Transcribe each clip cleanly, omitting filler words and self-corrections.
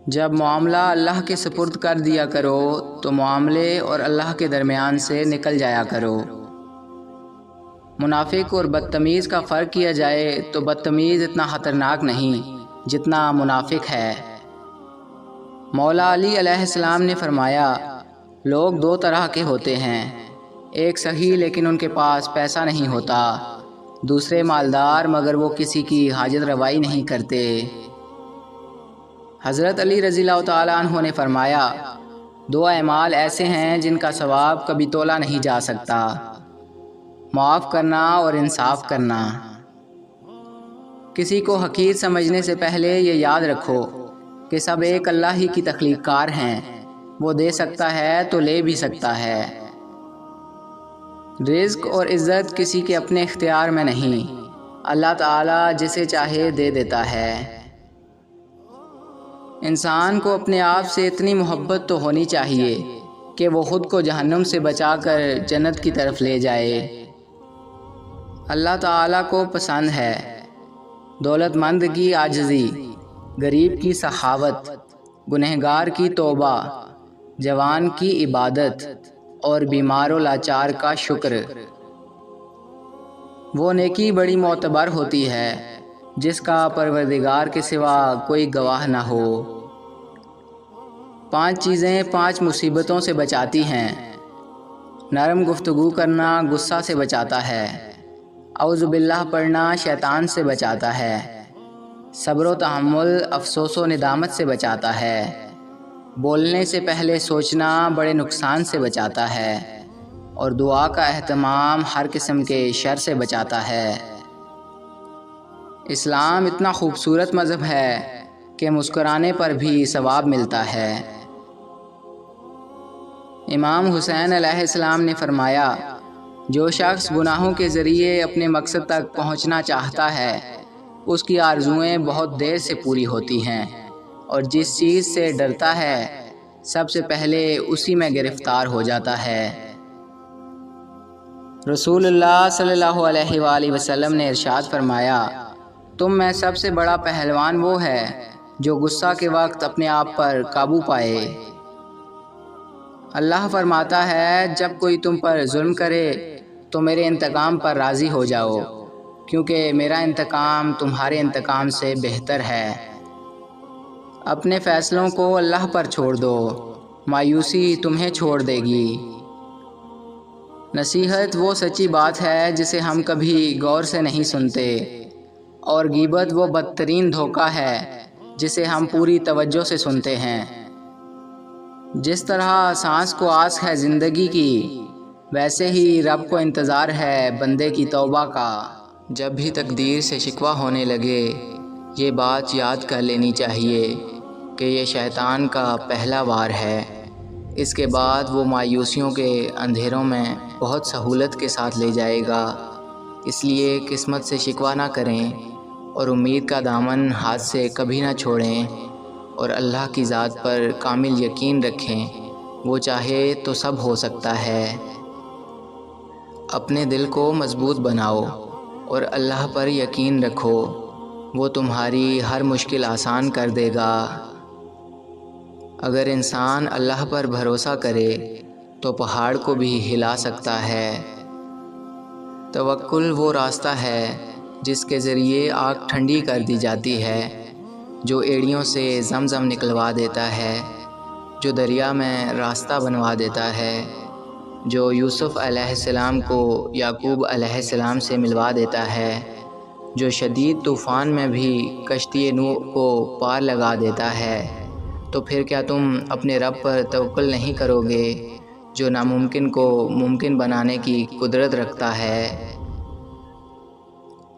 جب معاملہ اللہ کے سپرد کر دیا کرو تو معاملے اور اللہ کے درمیان سے نکل جایا کرو۔ منافق اور بدتمیز کا فرق کیا جائے تو بدتمیز اتنا خطرناک نہیں جتنا منافق ہے۔ مولا علی علیہ السلام نے فرمایا، لوگ دو طرح کے ہوتے ہیں، ایک سخی لیکن ان کے پاس پیسہ نہیں ہوتا، دوسرے مالدار مگر وہ کسی کی حاجت روائی نہیں کرتے۔ حضرت علی رضی اللہ تعالیٰ عنہ نے فرمایا، دو اعمال ایسے ہیں جن کا ثواب کبھی تولا نہیں جا سکتا، معاف کرنا اور انصاف کرنا۔ کسی کو حقیر سمجھنے سے پہلے یہ یاد رکھو کہ سب ایک اللہ ہی کی تخلیق کار ہیں، وہ دے سکتا ہے تو لے بھی سکتا ہے۔ رزق اور عزت کسی کے اپنے اختیار میں نہیں، اللہ تعالیٰ جسے چاہے دے دیتا ہے۔ انسان کو اپنے آپ سے اتنی محبت تو ہونی چاہیے کہ وہ خود کو جہنم سے بچا کر جنت کی طرف لے جائے۔ اللہ تعالیٰ کو پسند ہے دولت مند کی عاجزی، غریب کی سخاوت، گنہگار کی توبہ، جوان کی عبادت اور بیمار و لاچار کا شکر۔ وہ نیکی بڑی معتبر ہوتی ہے جس کا پروردگار کے سوا کوئی گواہ نہ ہو۔ 5 چیزیں 5 مصیبتوں سے بچاتی ہیں۔ نرم گفتگو کرنا غصہ سے بچاتا ہے، اعوذ باللہ پڑھنا شیطان سے بچاتا ہے، صبر و تحمل افسوس و ندامت سے بچاتا ہے، بولنے سے پہلے سوچنا بڑے نقصان سے بچاتا ہے، اور دعا کا اہتمام ہر قسم کے شر سے بچاتا ہے۔ اسلام اتنا خوبصورت مذہب ہے کہ مسکرانے پر بھی ثواب ملتا ہے۔ امام حسین علیہ السلام نے فرمایا، جو شخص گناہوں کے ذریعے اپنے مقصد تک پہنچنا چاہتا ہے اس کی آرزوئیں بہت دیر سے پوری ہوتی ہیں، اور جس چیز سے ڈرتا ہے سب سے پہلے اسی میں گرفتار ہو جاتا ہے۔ رسول اللہ صلی اللہ علیہ وآلہ وسلم نے ارشاد فرمایا، تم میں سب سے بڑا پہلوان وہ ہے جو غصہ کے وقت اپنے آپ پر قابو پائے۔ اللہ فرماتا ہے، جب کوئی تم پر ظلم کرے تو میرے انتقام پر راضی ہو جاؤ، کیونکہ میرا انتقام تمہارے انتقام سے بہتر ہے۔ اپنے فیصلوں کو اللہ پر چھوڑ دو، مایوسی تمہیں چھوڑ دے گی۔ نصیحت وہ سچی بات ہے جسے ہم کبھی غور سے نہیں سنتے، اور غیبت وہ بدترین دھوکہ ہے جسے ہم پوری توجہ سے سنتے ہیں۔ جس طرح سانس کو آس ہے زندگی کی، ویسے ہی رب کو انتظار ہے بندے کی توبہ کا۔ جب بھی تقدیر سے شکوہ ہونے لگے، یہ بات یاد کر لینی چاہیے کہ یہ شیطان کا پہلا وار ہے، اس کے بعد وہ مایوسیوں کے اندھیروں میں بہت سہولت کے ساتھ لے جائے گا۔ اس لیے قسمت سے شکوہ نہ کریں اور امید کا دامن ہاتھ سے کبھی نہ چھوڑیں، اور اللہ کی ذات پر کامل یقین رکھیں، وہ چاہے تو سب ہو سکتا ہے۔ اپنے دل کو مضبوط بناؤ اور اللہ پر یقین رکھو، وہ تمہاری ہر مشکل آسان کر دے گا۔ اگر انسان اللہ پر بھروسہ کرے تو پہاڑ کو بھی ہلا سکتا ہے۔ توکل وہ راستہ ہے جس کے ذریعے آگ ٹھنڈی کر دی جاتی ہے، جو ایڑیوں سے زمزم نکلوا دیتا ہے، جو دریا میں راستہ بنوا دیتا ہے، جو یوسف علیہ السلام کو یعقوب علیہ السلام سے ملوا دیتا ہے، جو شدید طوفان میں بھی کشتی نوح کو پار لگا دیتا ہے۔ تو پھر کیا تم اپنے رب پر توکل نہیں کرو گے جو ناممکن کو ممکن بنانے کی قدرت رکھتا ہے؟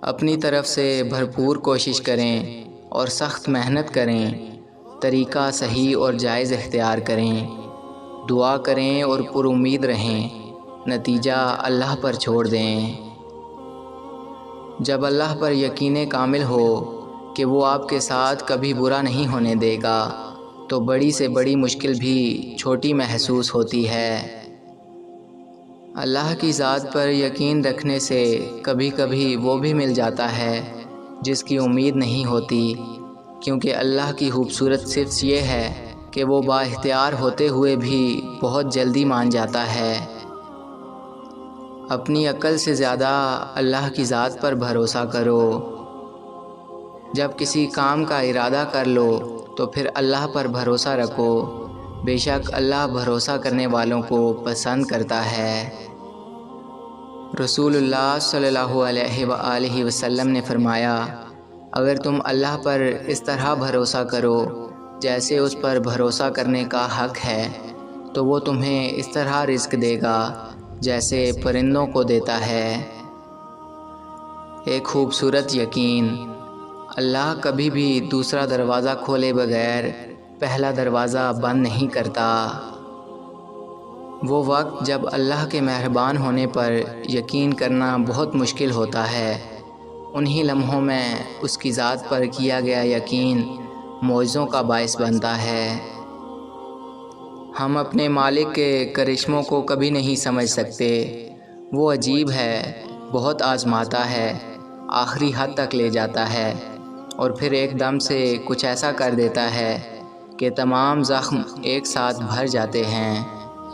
اپنی طرف سے بھرپور کوشش کریں اور سخت محنت کریں، طریقہ صحیح اور جائز اختیار کریں، دعا کریں اور پر امید رہیں، نتیجہ اللہ پر چھوڑ دیں۔ جب اللہ پر یقین کامل ہو کہ وہ آپ کے ساتھ کبھی برا نہیں ہونے دے گا، تو بڑی سے بڑی مشکل بھی چھوٹی محسوس ہوتی ہے۔ اللہ کی ذات پر یقین رکھنے سے کبھی کبھی وہ بھی مل جاتا ہے جس کی امید نہیں ہوتی، کیونکہ اللہ کی خوبصورت صفت یہ ہے کہ وہ با اختیار ہوتے ہوئے بھی بہت جلدی مان جاتا ہے۔ اپنی عقل سے زیادہ اللہ کی ذات پر بھروسہ کرو۔ جب کسی کام کا ارادہ کر لو تو پھر اللہ پر بھروسہ رکھو، بے شک اللہ بھروسہ کرنے والوں کو پسند کرتا ہے۔ رسول اللہ صلی اللہ علیہ وآلہ وسلم نے فرمایا، اگر تم اللہ پر اس طرح بھروسہ کرو جیسے اس پر بھروسہ کرنے کا حق ہے تو وہ تمہیں اس طرح رزق دے گا جیسے پرندوں کو دیتا ہے۔ ایک خوبصورت یقین، اللہ کبھی بھی دوسرا دروازہ کھولے بغیر پہلا دروازہ بند نہیں کرتا۔ وہ وقت جب اللہ کے مہربان ہونے پر یقین کرنا بہت مشکل ہوتا ہے، انہی لمحوں میں اس کی ذات پر کیا گیا یقین معجزوں کا باعث بنتا ہے۔ ہم اپنے مالک کے کرشموں کو کبھی نہیں سمجھ سکتے۔ وہ عجیب ہے، بہت آزماتا ہے، آخری حد تک لے جاتا ہے اور پھر ایک دم سے کچھ ایسا کر دیتا ہے کہ تمام زخم ایک ساتھ بھر جاتے ہیں،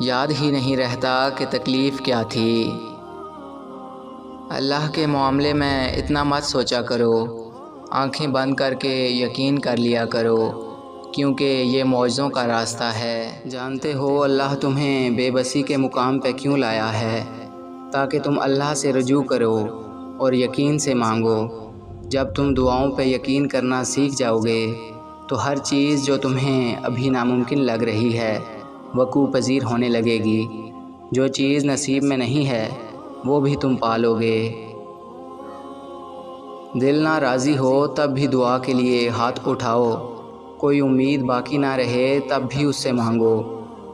یاد ہی نہیں رہتا کہ تکلیف کیا تھی۔ اللہ کے معاملے میں اتنا مت سوچا کرو، آنکھیں بند کر کے یقین کر لیا کرو، کیونکہ یہ معجزوں کا راستہ ہے۔ جانتے ہو اللہ تمہیں بے بسی کے مقام پہ کیوں لایا ہے؟ تاکہ تم اللہ سے رجوع کرو اور یقین سے مانگو۔ جب تم دعاؤں پہ یقین کرنا سیکھ جاؤ گے تو ہر چیز جو تمہیں ابھی ناممکن لگ رہی ہے وقوع پذیر ہونے لگے گی۔ جو چیز نصیب میں نہیں ہے وہ بھی تم پالو گے۔ دل نہ راضی ہو تب بھی دعا کے لیے ہاتھ اٹھاؤ، کوئی امید باقی نہ رہے تب بھی اس سے مانگو۔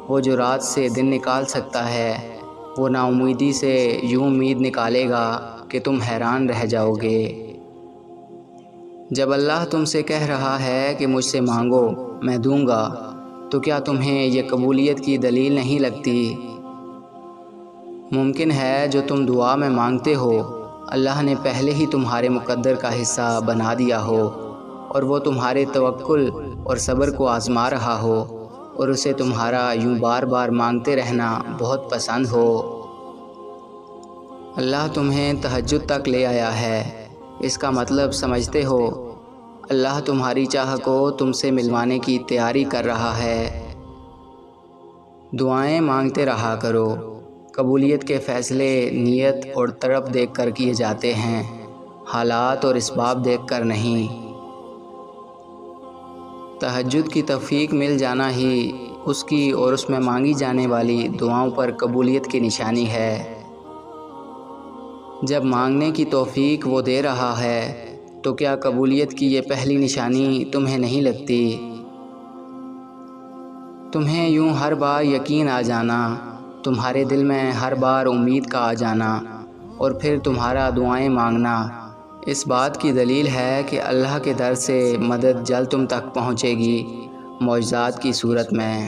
وہ جو رات سے دن نکال سکتا ہے وہ نا امیدی سے یوں امید نکالے گا کہ تم حیران رہ جاؤ گے۔ جب اللہ تم سے کہہ رہا ہے کہ مجھ سے مانگو میں دوں گا، تو کیا تمہیں یہ قبولیت کی دلیل نہیں لگتی؟ ممکن ہے جو تم دعا میں مانگتے ہو اللہ نے پہلے ہی تمہارے مقدر کا حصہ بنا دیا ہو اور وہ تمہارے توکل اور صبر کو آزما رہا ہو اور اسے تمہارا یوں بار بار مانگتے رہنا بہت پسند ہو۔ اللہ تمہیں تہجد تک لے آیا ہے، اس کا مطلب سمجھتے ہو؟ اللہ تمہاری چاہ کو تم سے ملوانے کی تیاری کر رہا ہے۔ دعائیں مانگتے رہا کرو، قبولیت کے فیصلے نیت اور طرف دیکھ کر کیے جاتے ہیں، حالات اور اسباب دیکھ کر نہیں۔ تہجد کی توفیق مل جانا ہی اس کی اور اس میں مانگی جانے والی دعاؤں پر قبولیت کی نشانی ہے۔ جب مانگنے کی توفیق وہ دے رہا ہے تو کیا قبولیت کی یہ پہلی نشانی تمہیں نہیں لگتی؟ تمہیں یوں ہر بار یقین آ جانا، تمہارے دل میں ہر بار امید کا آ جانا اور پھر تمہارا دعائیں مانگنا اس بات کی دلیل ہے کہ اللہ کے در سے مدد جلد تم تک پہنچے گی، معجزات کی صورت میں۔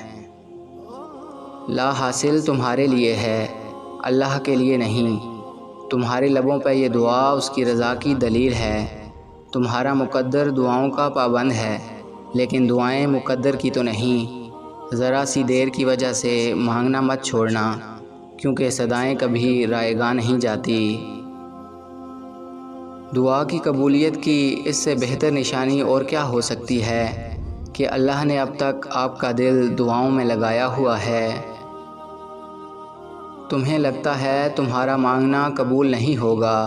لا حاصل تمہارے لیے ہے، اللہ کے لیے نہیں۔ تمہارے لبوں پہ یہ دعا اس کی رضا کی دلیل ہے۔ تمہارا مقدر دعاؤں کا پابند ہے، لیکن دعائیں مقدر کی تو نہیں۔ ذرا سی دیر کی وجہ سے مانگنا مت چھوڑنا، کیونکہ صدائیں کبھی رائے گاہ نہیں جاتی۔ دعا کی قبولیت کی اس سے بہتر نشانی اور کیا ہو سکتی ہے کہ اللہ نے اب تک آپ کا دل دعاؤں میں لگایا ہوا ہے۔ تمہیں لگتا ہے تمہارا مانگنا قبول نہیں ہوگا،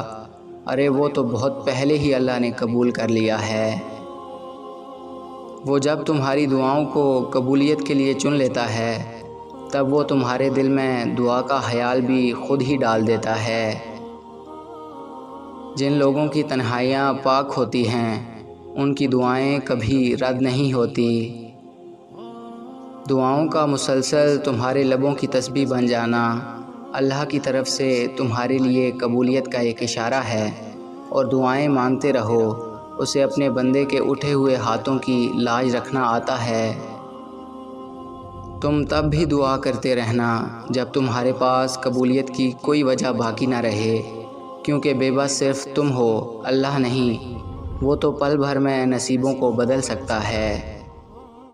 ارے وہ تو بہت پہلے ہی اللہ نے قبول کر لیا ہے۔ وہ جب تمہاری دعاؤں کو قبولیت کے لیے چن لیتا ہے تب وہ تمہارے دل میں دعا کا خیال بھی خود ہی ڈال دیتا ہے۔ جن لوگوں کی تنہائیاں پاک ہوتی ہیں ان کی دعائیں کبھی رد نہیں ہوتی۔ دعاؤں کا مسلسل تمہارے لبوں کی تسبیح بن جانا اللہ کی طرف سے تمہارے لیے قبولیت کا ایک اشارہ ہے، اور دعائیں مانگتے رہو، اسے اپنے بندے کے اٹھے ہوئے ہاتھوں کی لاج رکھنا آتا ہے۔ تم تب بھی دعا کرتے رہنا جب تمہارے پاس قبولیت کی کوئی وجہ باقی نہ رہے، کیونکہ بے بس صرف تم ہو، اللہ نہیں۔ وہ تو پل بھر میں نصیبوں کو بدل سکتا ہے۔